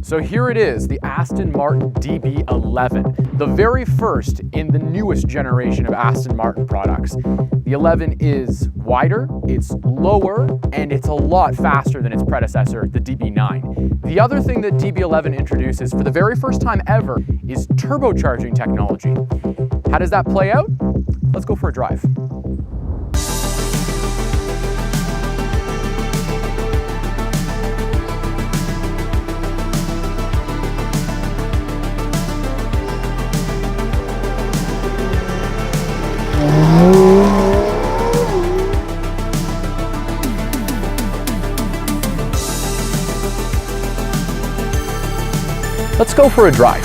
So here it is, the Aston Martin DB11, the very first in the newest generation of Aston Martin products. The 11 is wider, it's lower, and it's a lot faster than its predecessor, the DB9. The other thing that DB11 introduces for the very first time ever is turbocharging technology. How does that play out? Let's go for a drive. Let's go for a drive.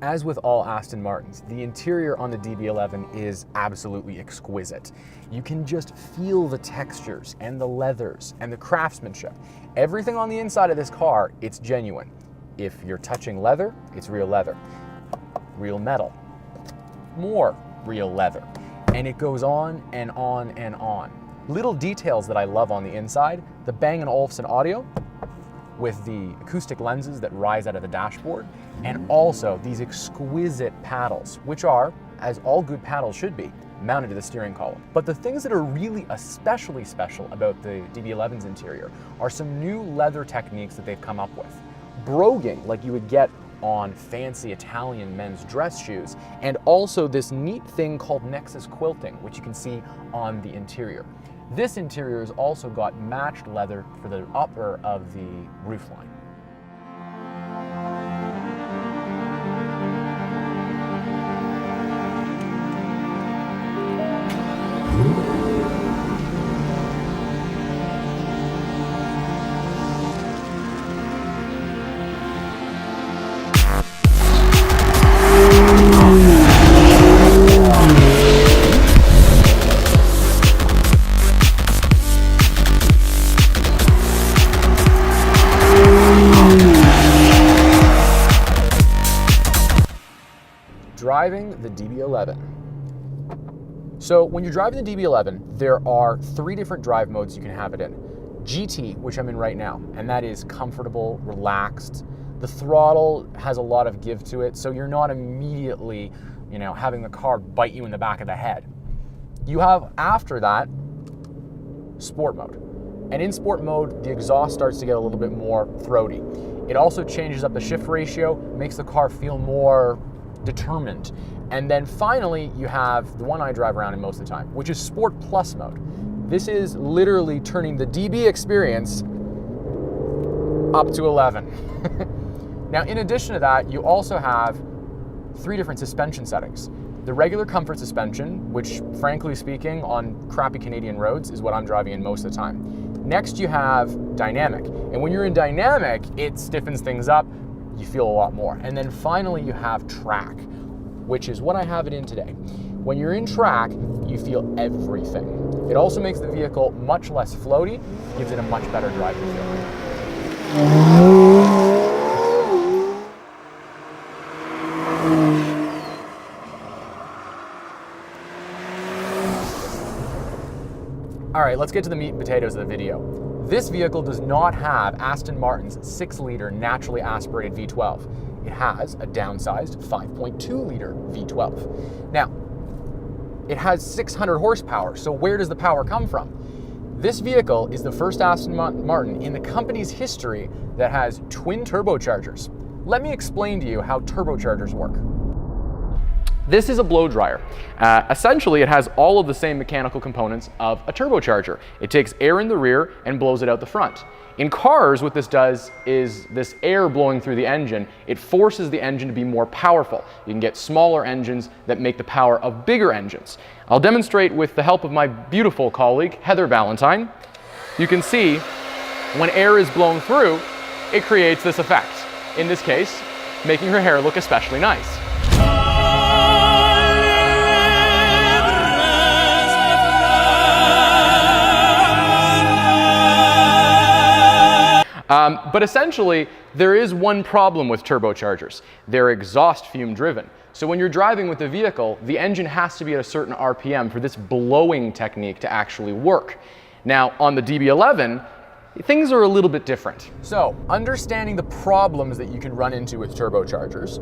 As with all Aston Martins, the interior on the DB11 is absolutely exquisite. You can just feel the textures and the leathers and the craftsmanship. Everything on the inside of this car, it's genuine. If you're touching leather, it's real leather. Real metal. More real leather. And it goes on and on and on. Little details that I love on the inside, the Bang & Olufsen audio with the acoustic lenses that rise out of the dashboard, and also these exquisite paddles, which are, as all good paddles should be, mounted to the steering column. But the things that are really especially special about the DB11's interior are some new leather techniques that they've come up with. Broguing, like you would get on fancy Italian men's dress shoes, and also this neat thing called Nexus quilting, which you can see on the interior. This interior has also got matched leather for the upper of the roofline. Driving the DB11. So when you're driving the DB11, there are 3 different drive modes you can have it in. GT, which I'm in right now, and that is comfortable, relaxed. The throttle has a lot of give to it, so you're not immediately, having the car bite you in the back of the head. You have, after that, sport mode. And in sport mode, the exhaust starts to get a little bit more throaty. It also changes up the shift ratio, makes the car feel more determined. And then finally, you have the one I drive around in most of the time, which is Sport Plus mode. This is literally turning the DB experience up to 11. Now, in addition to that, you also have 3 different suspension settings. The regular comfort suspension, which frankly speaking, on crappy Canadian roads is what I'm driving in most of the time. Next, you have dynamic. And when you're in dynamic, it stiffens things up. You feel a lot more. And then finally you have track, which is what I have it in today. When you're in track, you feel everything. It also makes the vehicle much less floaty, gives it a much better driving feel. All right, let's get to the meat and potatoes of the video. This vehicle does not have Aston Martin's 6-liter naturally aspirated V12. It has a downsized 5.2-liter V12. Now, it has 600 horsepower, so where does the power come from? This vehicle is the first Aston Martin in the company's history that has twin turbochargers. Let me explain to you how turbochargers work. This is a blow dryer. Essentially, it has all of the same mechanical components of a turbocharger. It takes air in the rear and blows it out the front. In cars, what this does is this air blowing through the engine, it forces the engine to be more powerful. You can get smaller engines that make the power of bigger engines. I'll demonstrate with the help of my beautiful colleague, Heather Valentine. You can see when air is blown through, it creates this effect. In this case, making her hair look especially nice. But essentially, there is one problem with turbochargers. They're exhaust fume driven. So when you're driving with the vehicle, the engine has to be at a certain RPM for this blowing technique to actually work. Now, on the DB11, things are a little bit different. So, understanding the problems that you can run into with turbochargers,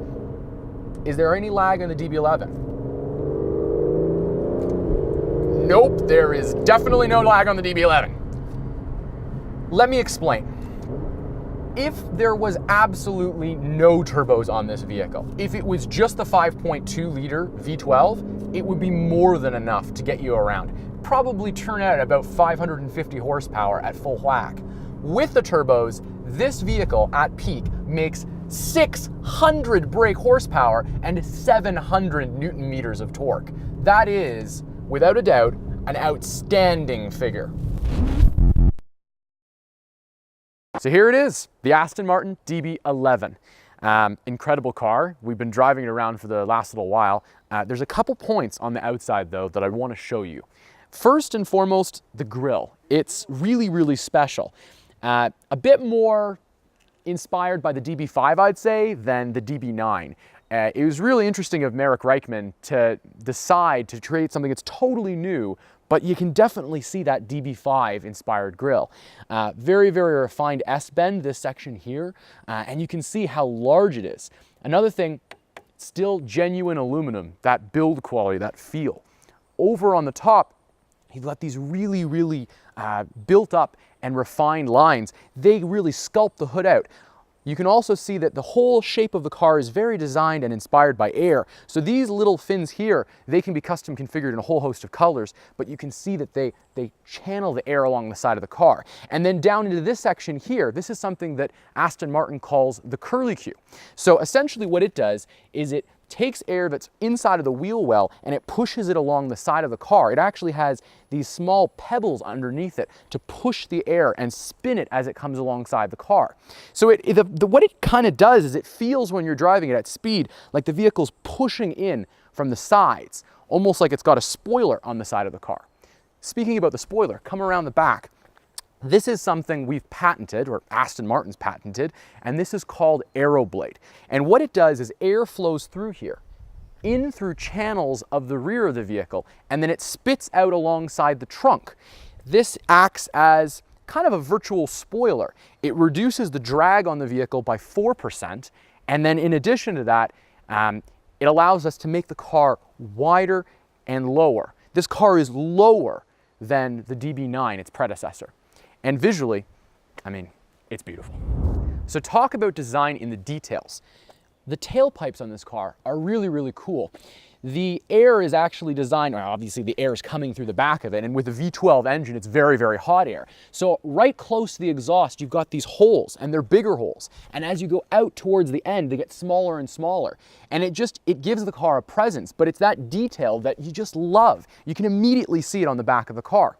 is there any lag on the DB11? Nope, there is definitely no lag on the DB11. Let me explain. If there was absolutely no turbos on this vehicle, if it was just the 5.2 liter V12, it would be more than enough to get you around. Probably turn out at about 550 horsepower at full whack. With the turbos, this vehicle at peak makes 600 brake horsepower and 700 Newton meters of torque. That is, without a doubt, an outstanding figure. So here it is, the Aston Martin DB11. Incredible car. We've been driving it around for the last little while. There's a couple points on the outside though that I want to show you. First and foremost, the grille. It's really, really special. A bit more inspired by the DB5, I'd say, than the DB9. It was really interesting of Alek Ackerman to decide to create something that's totally new, but you can definitely see that DB5 inspired grille. Very, very refined S-bend, this section here, and you can see how large it is. Another thing, still genuine aluminum, that build quality, that feel. Over on the top, he let these really, really built up and refined lines. They really sculpt the hood out. You can also see that the whole shape of the car is very designed and inspired by air. So these little fins here, they can be custom configured in a whole host of colors, but you can see that they channel the air along the side of the car. And then down into this section here, this is something that Aston Martin calls the curlicue. So essentially what it does is it takes air that's inside of the wheel well and it pushes it along the side of the car. It actually has these small pebbles underneath it to push the air and spin it as it comes alongside the car. So what it kind of does is it feels when you're driving it at speed like the vehicle's pushing in from the sides, almost like it's got a spoiler on the side of the car. Speaking about the spoiler, come around the back. This is something we've patented, or Aston Martin's patented, and this is called Aeroblade. And what it does is air flows through here, in through channels of the rear of the vehicle, and then it spits out alongside the trunk. This acts as kind of a virtual spoiler. It reduces the drag on the vehicle by 4%, and then in addition to that, it allows us to make the car wider and lower. This car is lower than the DB9, its predecessor. And visually, I mean, it's beautiful. So talk about design in the details. The tailpipes on this car are really, really cool. The air is actually designed, well, obviously the air is coming through the back of it, and with the V12 engine, it's very, very hot air. So right close to the exhaust, you've got these holes, and they're bigger holes. And as you go out towards the end, they get smaller and smaller. And it gives the car a presence, but it's that detail that you just love. You can immediately see it on the back of the car.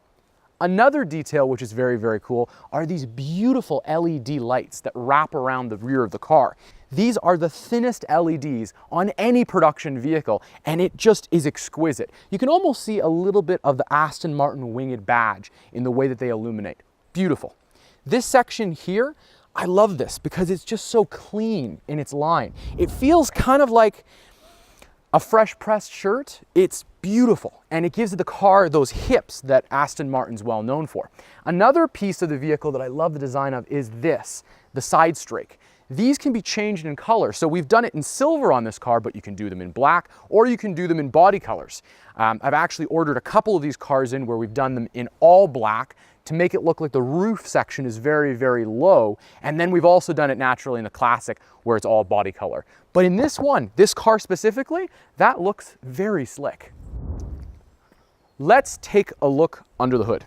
Another detail which is very, very cool are these beautiful LED lights that wrap around the rear of the car. These are the thinnest LEDs on any production vehicle, and it just is exquisite. You can almost see a little bit of the Aston Martin winged badge in the way that they illuminate. Beautiful. This section here, I love this because it's just so clean in its line. It feels kind of like a fresh pressed shirt. It's beautiful, and it gives the car those hips that Aston Martin's well known for. Another piece of the vehicle that I love the design of is this, the side strake. These can be changed in color. So we've done it in silver on this car, but you can do them in black, or you can do them in body colors. I've actually ordered a couple of these cars in where we've done them in all black to make it look like the roof section is very, very low. And then we've also done it naturally in the classic where it's all body color. But in this one, this car specifically, that looks very slick. Let's take a look under the hood.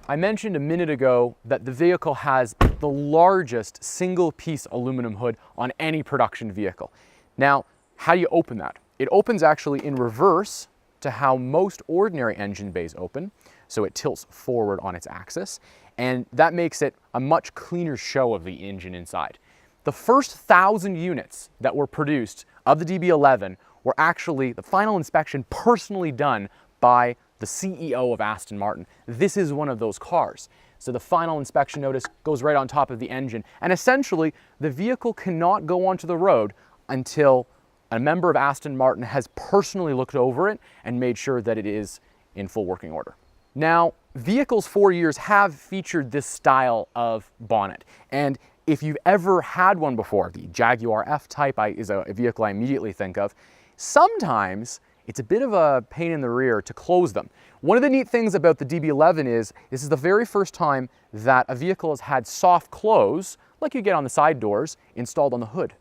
I mentioned a minute ago that the vehicle has the largest single piece aluminum hood on any production vehicle. Now, how do you open that? It opens actually in reverse to how most ordinary engine bays open. So it tilts forward on its axis, and that makes it a much cleaner show of the engine inside. The first 1,000 units that were produced of the DB11 were actually the final inspection personally done by the the CEO of Aston Martin, this is one of those cars. So the final inspection notice goes right on top of the engine, and essentially the vehicle cannot go onto the road until a member of Aston Martin has personally looked over it and made sure that it is in full working order. Now, vehicles for years have featured this style of bonnet, and if you've ever had one before, the Jaguar F-Type is a vehicle I immediately think of, sometimes it's a bit of a pain in the rear to close them. One of the neat things about the DB11 is this is the very first time that a vehicle has had soft close, like you get on the side doors, installed on the hood.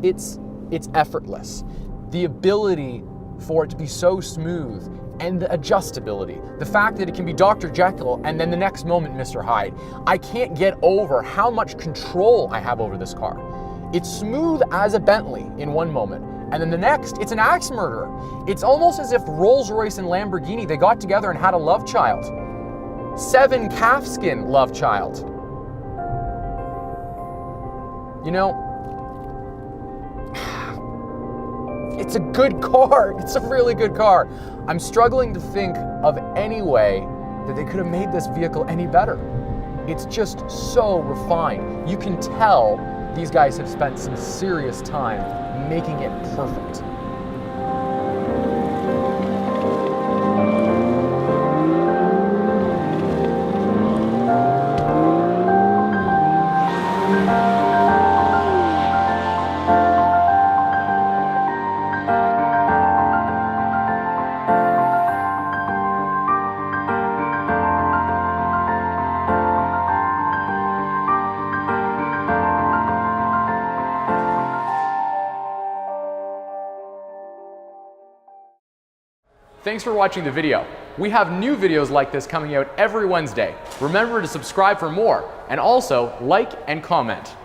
It's effortless. The ability for it to be so smooth, and the adjustability, the fact that it can be Dr. Jekyll and then the next moment Mr. Hyde. I can't get over how much control I have over this car. It's smooth as a Bentley in one moment, and then the next, it's an axe murderer. It's almost as if Rolls-Royce and Lamborghini, they got together and had a love child. 7 calfskin love child. You know, it's a good car. It's a really good car. I'm struggling to think of any way that they could have made this vehicle any better. It's just so refined. You can tell these guys have spent some serious time making it perfect. Thanks for watching the video. We have new videos like this coming out every Wednesday. Remember to subscribe for more, and also like and comment.